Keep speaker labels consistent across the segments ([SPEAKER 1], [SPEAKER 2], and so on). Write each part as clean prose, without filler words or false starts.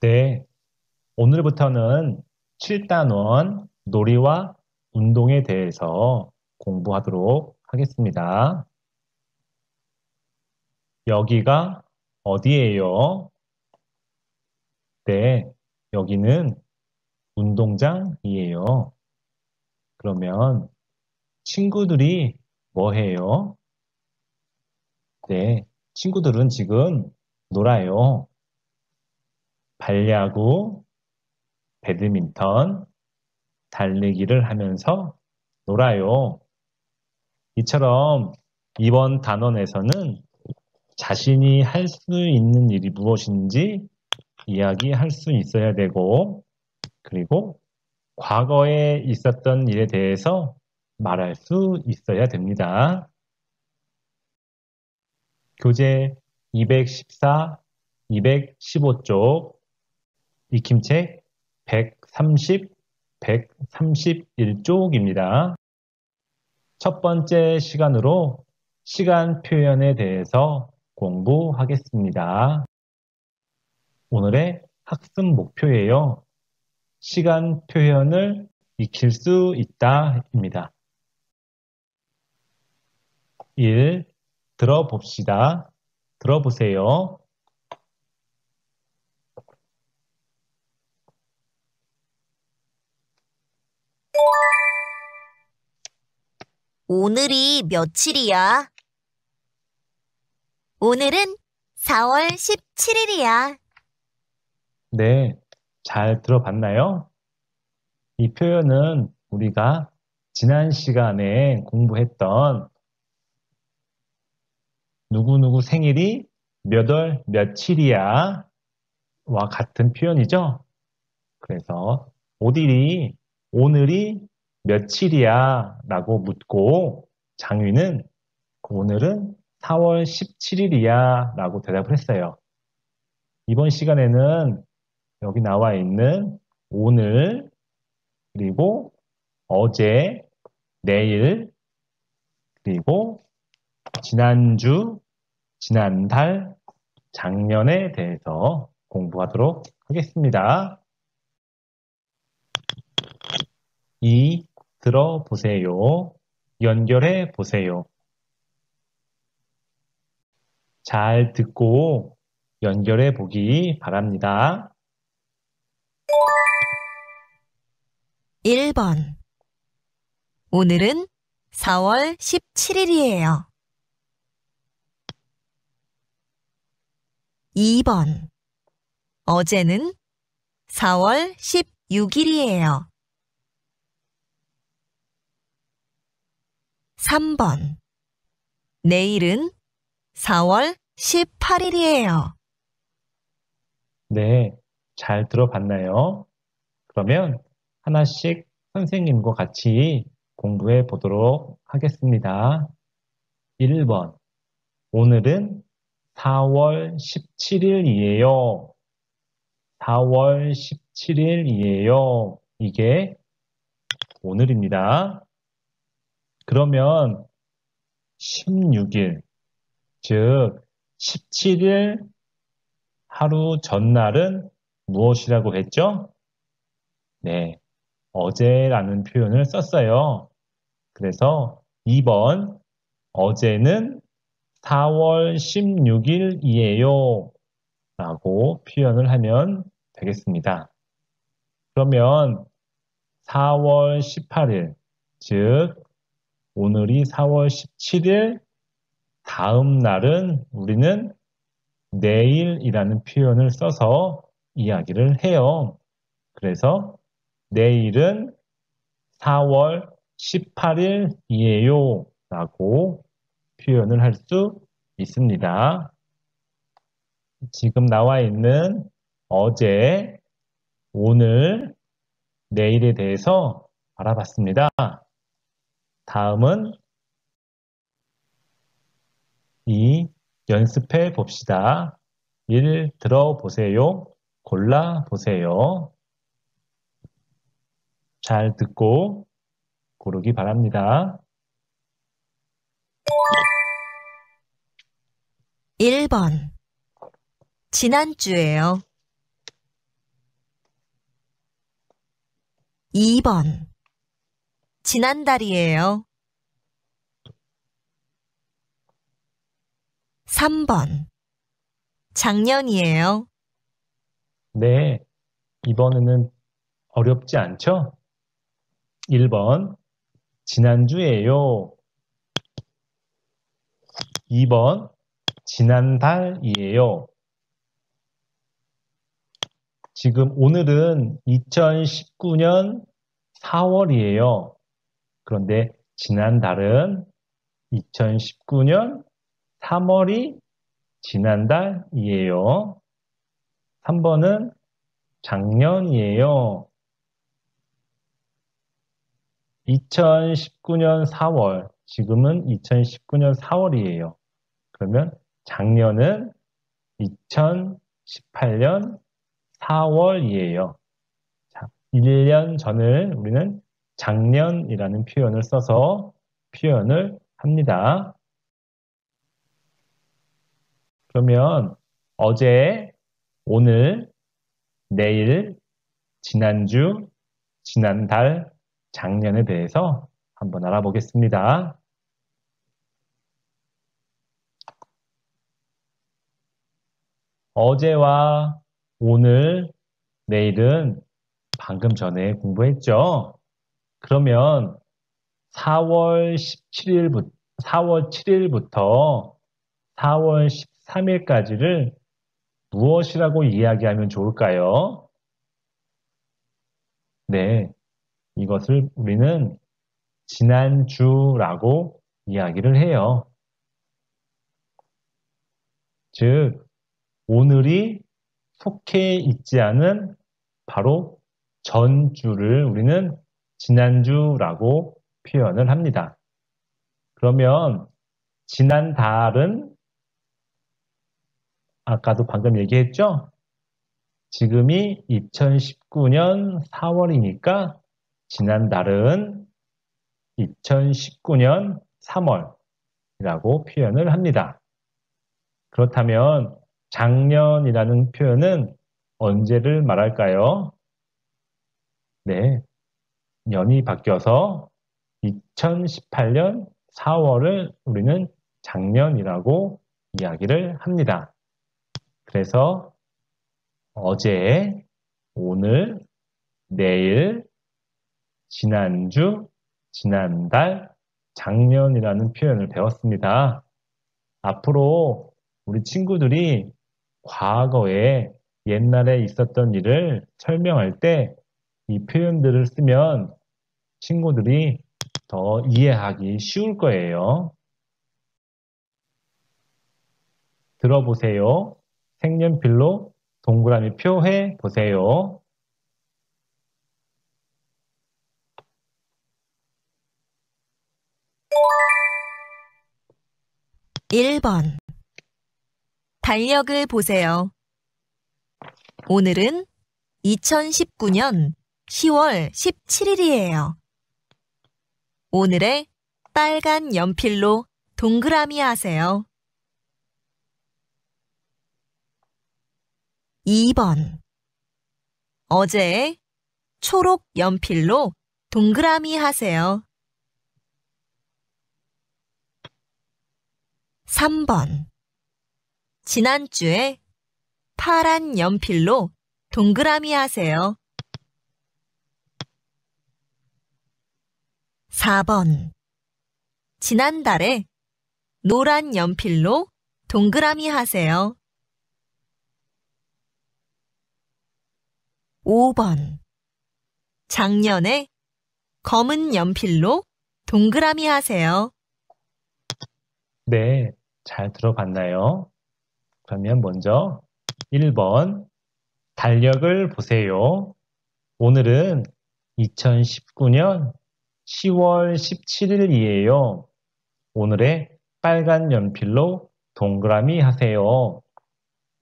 [SPEAKER 1] 네, 오늘부터는 7단원 놀이와 운동에 대해서 공부하도록 하겠습니다. 여기가 어디예요? 네, 여기는 운동장이에요. 그러면 친구들이 뭐 해요? 네, 친구들은 지금 놀아요. 발야구, 배드민턴, 달리기를 하면서 놀아요. 이처럼 이번 단원에서는 자신이 할 수 있는 일이 무엇인지 이야기할 수 있어야 되고, 그리고 과거에 있었던 일에 대해서 말할 수 있어야 됩니다. 교재 214, 215쪽, 익힘책 130, 131쪽입니다. 첫 번째 시간으로 시간 표현에 대해서 공부하겠습니다. 오늘의 학습 목표예요. 시간 표현을 익힐 수 있다입니다. 1. 들어봅시다. 들어보세요.
[SPEAKER 2] 오늘이 며칠이야? 오늘은 4월 17일이야.
[SPEAKER 1] 네, 잘 들어봤나요? 이 표현은 우리가 지난 시간에 공부했던 누구누구 생일이 몇 월 며칠이야 와 같은 표현이죠. 그래서 오늘이 며칠이야 라고 묻고 장유는 오늘은 4월 17일이야 라고 대답을 했어요. 이번 시간에는 여기 나와 있는 오늘, 그리고 어제, 내일, 그리고 지난주, 지난달, 작년에 대해서 공부하도록 하겠습니다. 2. 들어보세요. 연결해 보세요. 잘 듣고 연결해 보기 바랍니다.
[SPEAKER 2] 1번. 오늘은 4월 17일이에요. 2번. 어제는 4월 16일이에요. 3번. 내일은 4월 18일이에요.
[SPEAKER 1] 네, 잘 들어봤나요? 그러면 하나씩 선생님과 같이 공부해 보도록 하겠습니다. 1번. 오늘은 4월 17일이에요. 4월 17일이에요. 이게 오늘입니다. 그러면 16일, 즉 17일 하루 전날은 무엇이라고 했죠? 네, 어제라는 표현을 썼어요. 그래서 2번, 어제는 4월 16일이에요 라고 표현을 하면 되겠습니다. 그러면 4월 18일, 즉 오늘이 4월 17일, 다음 날은 우리는 내일이라는 표현을 써서 이야기를 해요. 그래서 내일은 4월 18일이에요 라고 표현을 할 수 있습니다. 지금 나와 있는 어제, 오늘, 내일에 대해서 알아봤습니다. 다음은 이 연습해 봅시다. 1 들어보세요. 골라보세요. 잘 듣고 고르기 바랍니다.
[SPEAKER 2] 1번. 지난주예요. 2번. 지난달이에요. 3번. 작년이에요.
[SPEAKER 1] 네, 이번에는 어렵지 않죠? 1번, 지난주예요. 2번, 지난달이에요. 지금 오늘은 2019년 4월이에요. 그런데 지난달은 2019년 3월이 지난달이에요. 3번은 작년이에요. 2019년 4월, 지금은 2019년 4월이에요. 그러면 작년은 2018년 4월이에요. 자, 1년 전을 우리는 작년이라는 표현을 써서 표현을 합니다. 그러면 어제, 오늘, 내일, 지난주, 지난달, 작년에 대해서 한번 알아보겠습니다. 어제와 오늘, 내일은 방금 전에 공부했죠? 그러면 4월 17일부터 4월 7일부터 4월 13일까지를 무엇이라고 이야기하면 좋을까요? 네, 이것을 우리는 지난주라고 이야기를 해요. 즉, 오늘이 속해 있지 않은 바로 전주를 우리는 지난주라고 표현을 합니다. 그러면 지난달은 아까도 방금 얘기했죠? 지금이 2019년 4월이니까 지난달은 2019년 3월이라고 표현을 합니다. 그렇다면 작년이라는 표현은 언제를 말할까요? 네, 년이 바뀌어서 2018년 4월을 우리는 작년이라고 이야기를 합니다. 그래서 어제, 오늘, 내일, 지난주, 지난달, 작년이라는 표현을 배웠습니다. 앞으로 우리 친구들이 과거에 옛날에 있었던 일을 설명할 때 이 표현들을 쓰면 친구들이 더 이해하기 쉬울 거예요. 들어보세요. 색연필로 동그라미 표해 보세요.
[SPEAKER 2] 1번. 달력을 보세요. 오늘은 2019년 10월 17일이에요. 오늘의 빨간 연필로 동그라미 하세요. 2번. 어제의 초록 연필로 동그라미 하세요. 3번. 지난주에 파란 연필로 동그라미 하세요. 4번. 지난달에 노란 연필로 동그라미 하세요. 5번. 작년에 검은 연필로 동그라미 하세요.
[SPEAKER 1] 네, 잘 들어봤나요? 그러면 먼저 1번 달력을 보세요. 오늘은 2019년 10월 17일이에요. 오늘의 빨간 연필로 동그라미 하세요.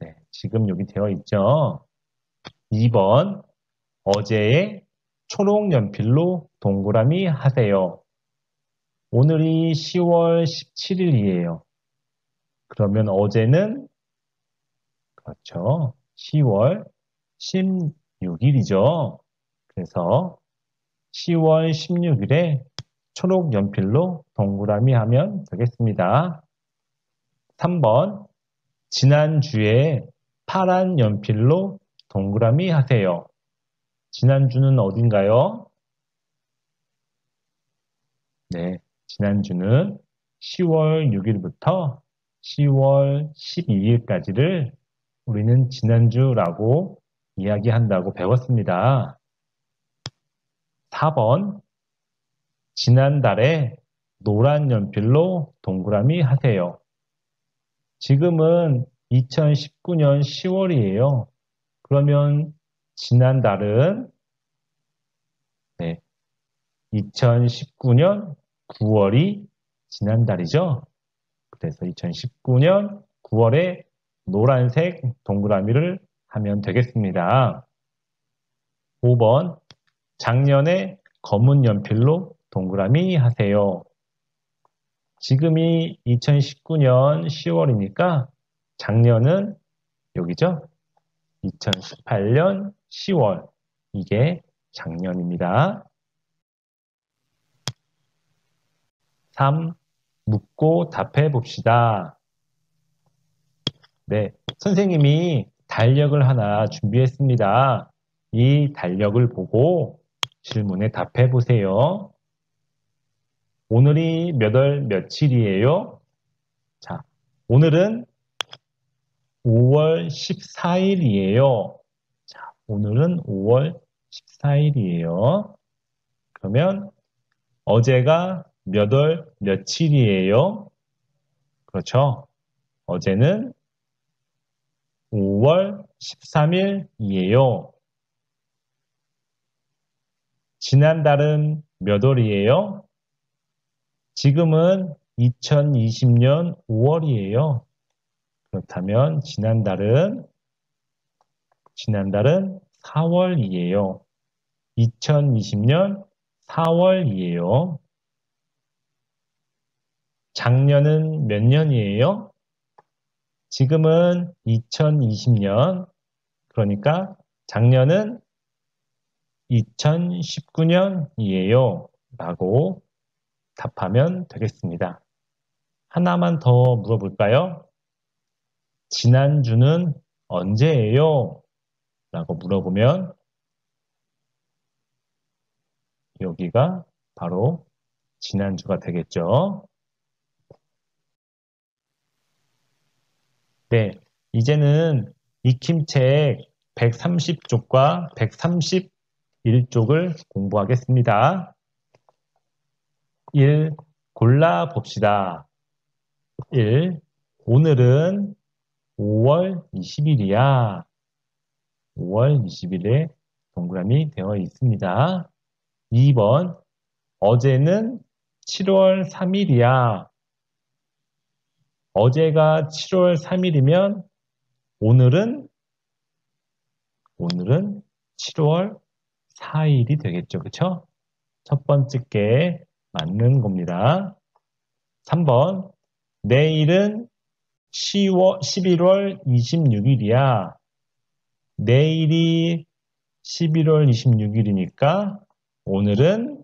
[SPEAKER 1] 네, 지금 여기 되어 있죠. 2번 어제의 초록 연필로 동그라미 하세요. 오늘이 10월 17일이에요. 그러면 어제는 그렇죠. 10월 16일이죠. 그래서 10월 16일에 초록 연필로 동그라미 하면 되겠습니다. 3번 지난주에 파란 연필로 동그라미 하세요. 지난주는 어딘가요? 네, 지난주는 10월 6일부터 10월 12일까지를 우리는 지난주라고 이야기한다고 배웠습니다. 4번 지난달에 노란 연필로 동그라미 하세요. 지금은 2019년 10월이에요. 그러면 지난달은 2019년 9월이 지난달이죠. 그래서 2019년 9월에 노란색 동그라미를 하면 되겠습니다. 5번 작년에 검은 연필로 동그라미 하세요. 지금이 2019년 10월이니까 작년은 여기죠. 2018년 10월 이게 작년입니다. 3. 묻고 답해 봅시다. 네, 선생님이 달력을 하나 준비했습니다. 이 달력을 보고 질문에 답해 보세요. 오늘이 몇 월 며칠이에요? 자, 오늘은 5월 14일이에요. 자, 오늘은 5월 14일이에요. 그러면 어제가 몇 월 며칠이에요? 그렇죠. 어제는 5월 13일이에요. 지난달은 몇 월이에요? 지금은 2020년 5월이에요. 그렇다면 지난달은 4월이에요. 2020년 4월이에요. 작년은 몇 년이에요? 지금은 2020년, 그러니까 작년은 2019년이에요. 라고 답하면 되겠습니다. 하나만 더 물어볼까요? 지난주는 언제예요? 라고 물어보면 여기가 바로 지난주가 되겠죠. 네, 이제는 익힘책 130쪽과 131쪽을 공부하겠습니다. 1. 골라봅시다. 1. 오늘은 5월 20일이야. 5월 20일에 동그라미 되어 있습니다. 2번. 어제는 7월 3일이야. 어제가 7월 3일이면 오늘은 7월 4일이 되겠죠. 그쵸? 첫 번째 게 맞는 겁니다. 3번. 내일은 11월 26일이야. 내일이 11월 26일이니까 오늘은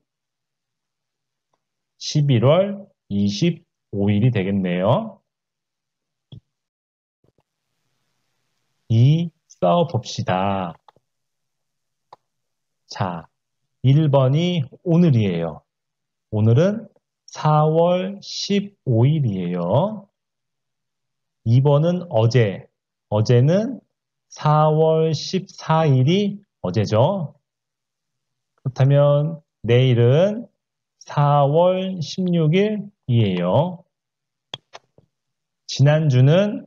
[SPEAKER 1] 11월 25일이 되겠네요. 2. 써봅시다. 자, 1번이 오늘이에요. 오늘은 4월 15일이에요. 2번은 어제. 어제는 4월 14일이 어제죠. 그렇다면 내일은 4월 16일이에요. 지난주는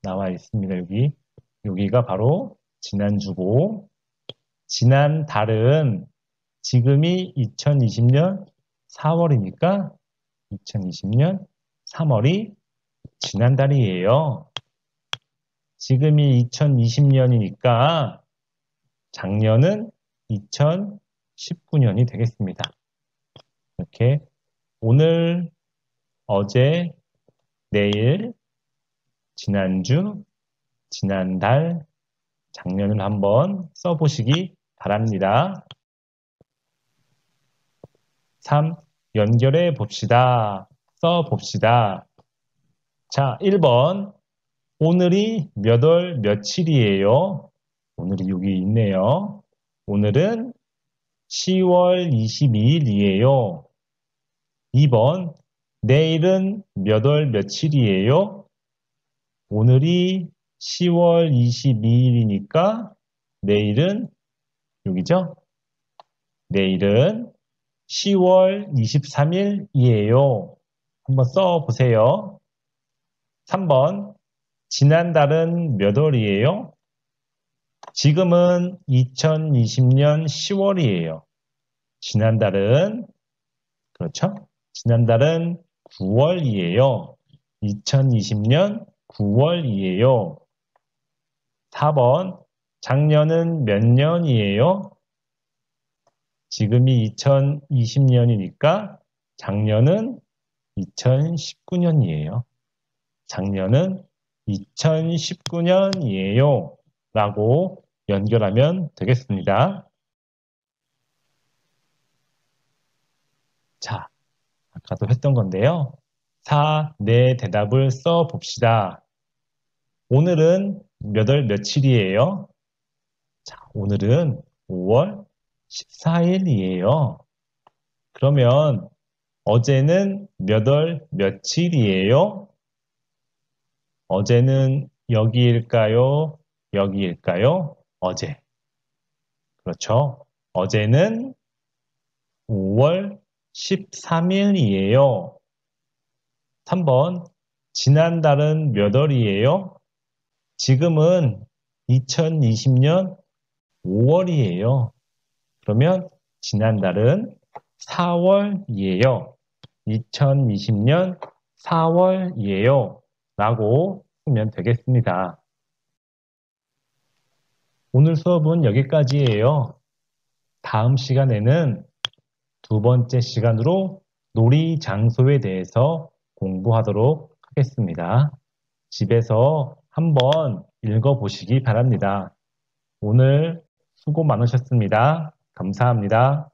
[SPEAKER 1] 나와 있습니다. 여기 여기가 바로 지난주고, 지난달은 지금이 2020년 4월이니까 2020년 3월이 지난달이에요. 지금이 2020년이니까 작년은 2019년이 되겠습니다. 이렇게 오늘, 어제, 내일, 지난주, 지난달, 작년을 한번 써보시기 바랍니다. 3. 연결해 봅시다. 써봅시다. 자, 1번. 오늘이 몇 월 며칠이에요? 오늘이 여기 있네요. 오늘은 10월 22일이에요. 2번. 내일은 몇 월 며칠이에요? 오늘이 10월 22일이니까 내일은 여기죠? 내일은 10월 23일이에요. 한번 써보세요. 3번. 지난달은 몇 월이에요? 지금은 2020년 10월이에요. 지난달은, 그렇죠? 지난달은 9월이에요. 2020년 9월이에요. 4번. 작년은 몇 년이에요? 지금이 2020년이니까 작년은 2019년이에요. 작년은 2019년이에요. 라고 연결하면 되겠습니다. 자, 아까도 했던 건데요. 4, 내 대답을 써봅시다. 오늘은 몇 월 며칠이에요? 자, 오늘은 5월 14일이에요. 그러면 어제는 몇 월 며칠이에요? 어제는 여기일까요? 여기일까요? 어제. 그렇죠. 어제는 5월 13일이에요. 3번. 지난달은 몇 월이에요? 지금은 2020년 5월이에요. 그러면 지난달은 4월이에요. 2020년 4월이에요. 라고 쓰면 되겠습니다. 오늘 수업은 여기까지예요. 다음 시간에는 두 번째 시간으로 놀이 장소에 대해서 공부하도록 하겠습니다. 집에서 한번 읽어보시기 바랍니다. 오늘 수고 많으셨습니다. 감사합니다.